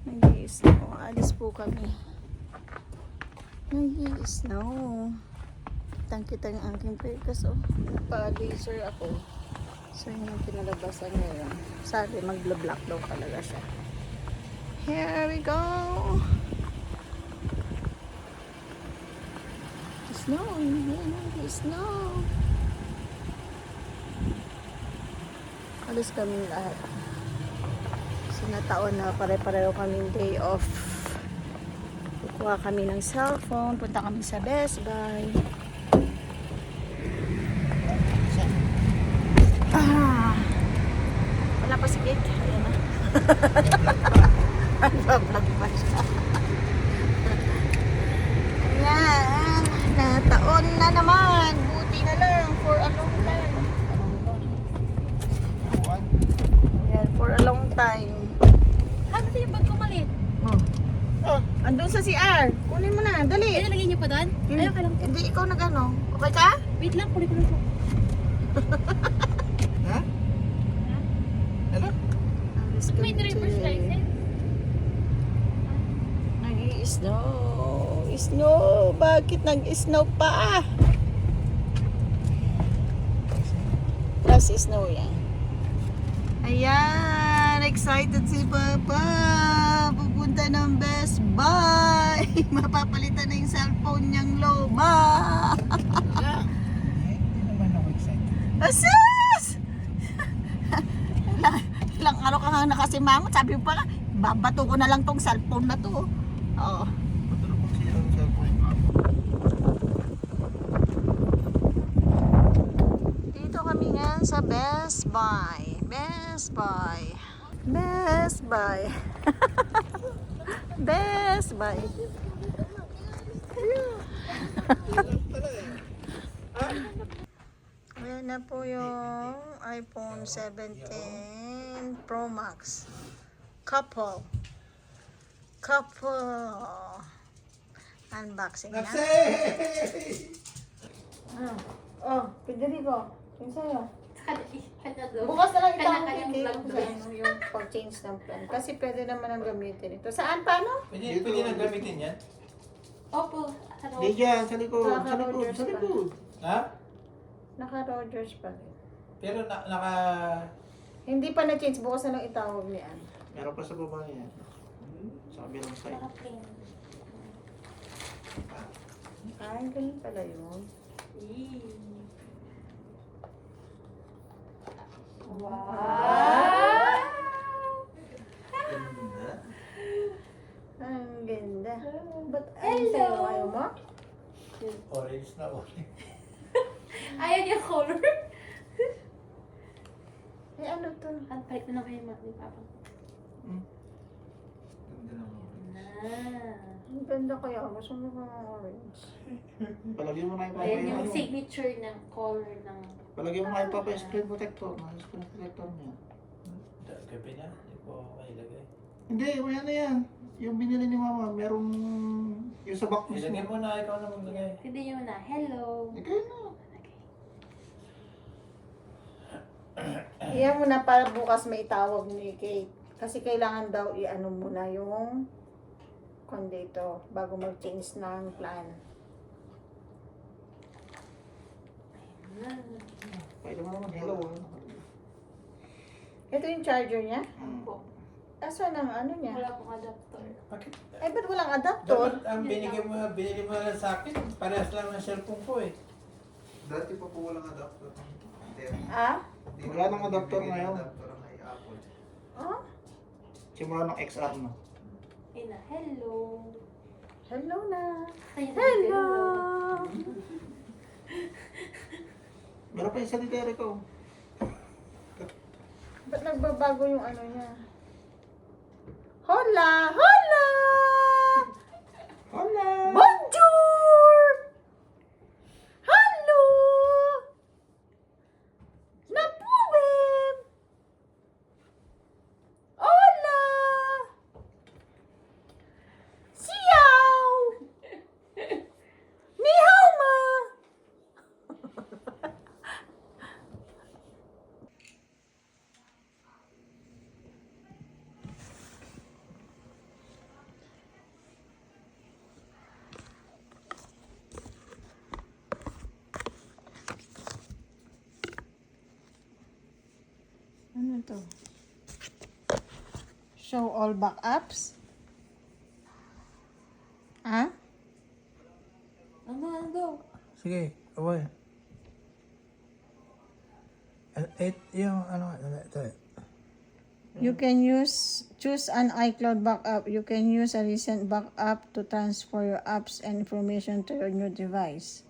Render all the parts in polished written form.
Nag-i-snow. Alis po kami. Nag-i-snow. Kitang-kita yung aking pekas. Oh. Nagpa-laser ako. So, yun yung pinalabasan ngayon. Sabi, mag-block daw talaga siya. Here we go! Snow! Snow! Alis kami lahat. Sinataon na pare-pareho kaming day off. Kukuha kami ng cellphone. Punta kami sa Best Buy. Wala pa si Kate. Ayan na. Nag-vlog pa siya. Ayan. Nataon na naman. Buti na lang. For a long time. Ayan. For a long time. Ano sa yung bag ko malit? Andun sa CR. Kunin mo na. Dali. Ay, nalagay niyo pa doon? Ayaw ka lang. Hindi ikaw nag-ano. Okay ka? Wait lang, kunin ko lang po. Ha? Ano? May driver's license. Nag-i-snow. Snow. Bakit nag-snow pa? Plus snow yan. Ayan. Excited si Papa. Pupunta ng Best Buy. Mapapalitan na yung cellphone niyang luma. Hindi naman ako excited. Asus! Ilang araw ka nga nakasimangot. Sabi mo pa, babato ko na lang tong cellphone na to. Oo. Matulog ko siya ng cellphone. Dito kami nga sa Best Buy. Best Buy. Best Buy. Best Buy. Ayan na po yung iPhone 17 Pro Max. Couple. Unboxing na. Oh, Federico. Yung sa'yo. Bukas na lang itawag yung pag-change ng plan. Kasi pwede naman ang gamitin ito. Saan? Paano? Pwede na gamitin yan? Opo. Hindi dyan, sa likod. Sa likod, Naka-Rogers sa pa. likod. Ha? Naka-Rogers pa rin. Pero naka... Hindi pa na-change. Bukas na lang itawag ni Ann. Meron pa sa baba niya. Sa kabilang side. Ay, ganun pala yun. Wow! Ang ganda. Ba't Hello! ayaw mo? Orange na orange. Ayaw niya color. Eh, ano to? Ang palit na naman yung mga ni Papa. Ganda ng orange. Ang ganda kaya. Gusto mo ng orange. Palagyan mo na yung Ayan yung papa. signature ng color ng... Palagyan mo na yung papa yung screen protector. Yung screen protector niya. Gabi na, hindi po ako mailagay. Hindi, maya na yan. Yung binili ni mama, merong... Yung sa box Ilagay mismo. mo na, ikaw na maglagay. Hindi nyo na, hello. Ikaw na. Iyan mo na para bukas may tawag ni Kate. Kasi kailangan daw i-ano muna yung dito bago mag-change ng plan. Pwede mo naman, hello. Ito yung charger niya? Opo. Asan ang ano niya? Wala pong adapter. Bakit? Ay, ba't walang adapter? Dapat ang binili mo lang sa akin, parehas lang ng cellphone ko eh. Dati pa po walang adapter. Ah? Wala nang adapter ngayon. Adapter ng Apple. Oh? Simula ng XR na. Ina, hello. Hello na. Ayun, Hello! Meron pa yung sanitary ko. Ba't nagbabago yung ano niya? Hola! Hola! Hola! Bonjour! Hello! Napuwim! Hola! Siyaw! Ni hao ma! to? Show all backups? Ha? Ano? Sige, away. Yung ano, ito. You can choose an iCloud backup. You can use a recent backup to transfer your apps and information to your new device.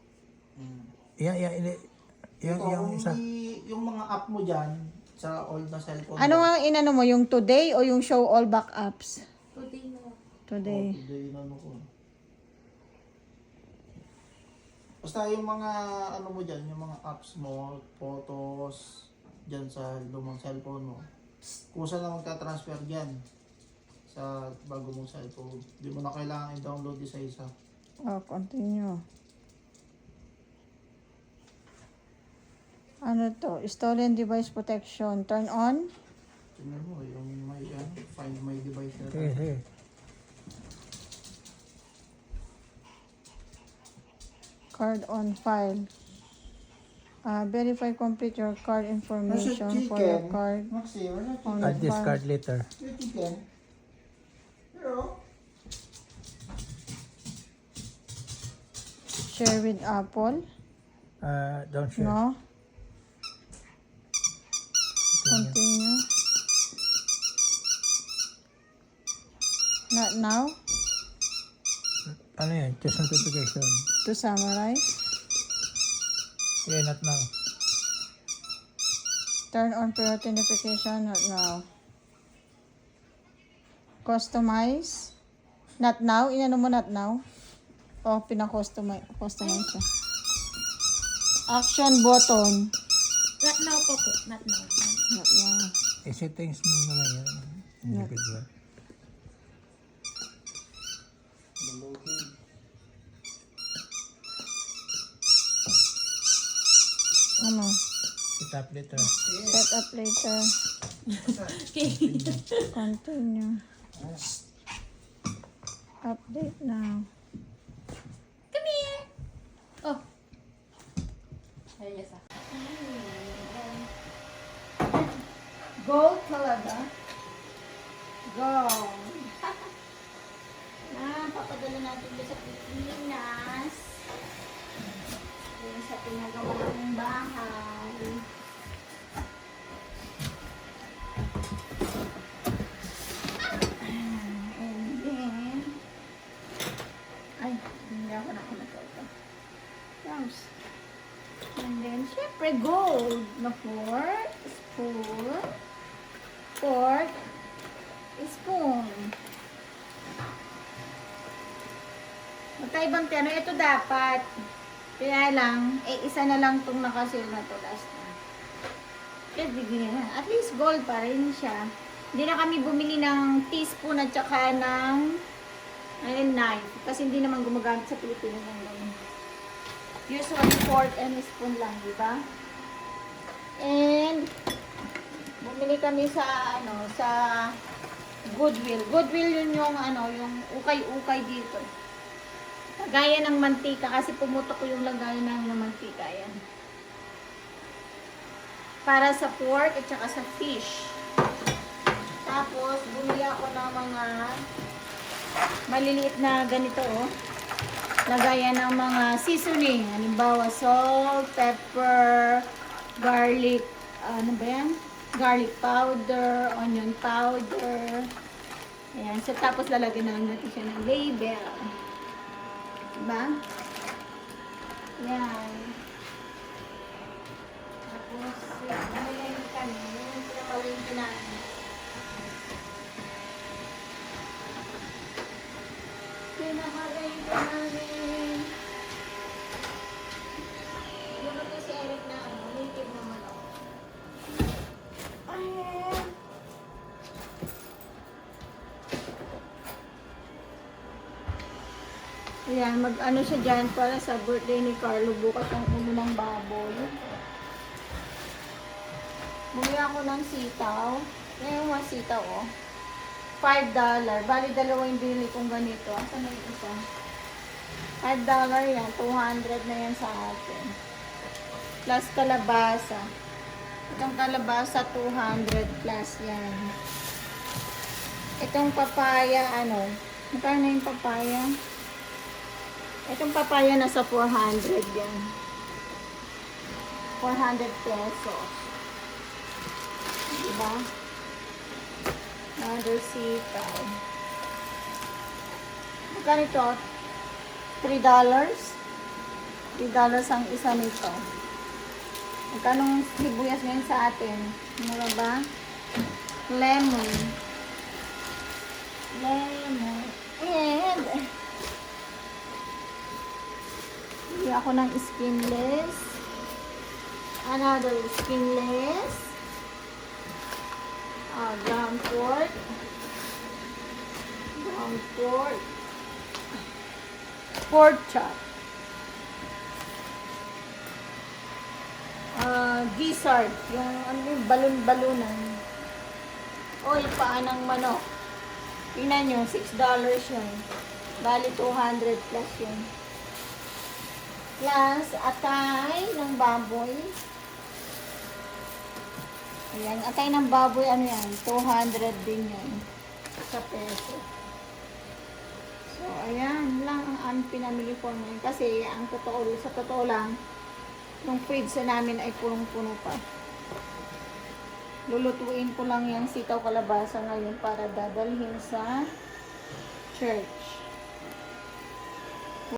Yung Ito, kung isa. yung mga app mo dyan, sa old na cellphone Ano mo. nga inano mo? Yung today o yung show all backups? Today na. Today. Today na ano ko. Basta yung mga ano mo dyan, yung mga apps mo, photos, dyan sa lumang cellphone mo. Kusa na magka-transfer dyan sa bago mong cellphone. Hindi mo na kailangan i-download isa-isa. Oh, continue. Ano to? Stolen device protection. Turn on. Tingnan mo, yung may find my device na. Sige, sige. Card on file. Verify complete your card information for your card. Maxi, wala On chicken. I'll discard later. Yung chicken. Pero, Share with Apple. Don't share. No. Continue. Not now. Ano yan? Choose notification. To summarize. Sige, not now. Turn on priority notification. Not now. Customize. Not now. Inano mo not now? O, pina-customize siya. Action button. Not now pa po. Not now. Not now. I-settings mo na lang yan. Individual. Ano? Set up later. Set up later. Continue. Update now. Come here! Oh. Ayun yes ah. Gold talaga. Gold. Papadala natin doon sa Pilipinas. Doon sa pinagawa ng bahay. And then, ay, hindi ako nakunatuto. Tapos, and then, syempre, gold na fork, spoon. Magkaibang piano. Ito dapat. Kaya lang, isa na lang itong nakasil na to last na. Kaya bigyan na. At least gold pa rin siya. Hindi na kami bumili ng teaspoon at saka ng knife. Kasi hindi naman gumagamit sa Pilipinas ng ganun. Usually fork and spoon lang, di ba? And bumili kami sa sa Goodwill. Goodwill yun yung yung ukay-ukay dito. Lagayan ng mantika kasi pumutok ko yung lagayan ng mantika yan. Para sa pork at saka sa fish. Tapos bumili ako ng mga maliliit na ganito lagayan ng mga seasoning. Halimbawa salt, pepper, garlic, ano ba yan? Garlic powder, onion powder. Ayan. So, tapos lalagyan natin siya ng label. Diba? Ayan. Tapos, ayan kami. Yung pinapawin natin. Pinapawin namin. Yung ba si Eric na native naman ako. Ayan. Ayan, mag-ano siya dyan para sa birthday ni Carlo. Bukas ang ulo ng baboy. Bumili ako ng sitaw. Yan yung mga sitaw, oh. $5. Bali, dalawa yung binili kong ganito. Asan na yung isa? $5 yan. 200 na yan sa atin. Plus kalabasa. Itong kalabasa, 200 plus yan. Itong papaya, ano? Magkano yung papaya? Itong papaya nasa 400 yan. 400 pesos. Diba? Another sitaw. Magkano ito? $3? $3 ang isa nito. Magkano sibuyas ngayon sa atin? Mura ba? Lemon. Lemon. And hindi ako ng skinless. Another skinless. Ground pork. Ground pork. Pork chop. Gizzard. Yung ano yung balon-balunan. Oil paa ng manok. Tingnan nyo, $6 yun. Bali, 200 plus yun. Plus, atay ng baboy. Ayan, atay ng baboy, ano yan? 200 din yun. Sa peso. So, ayan lang ang pinamili ko ngayon. Kasi, ang totoo, sa totoo lang, yung fridge namin ay punong-puno pa. Lulutuin ko lang yung sitaw kalabasa ngayon para dadalhin sa church.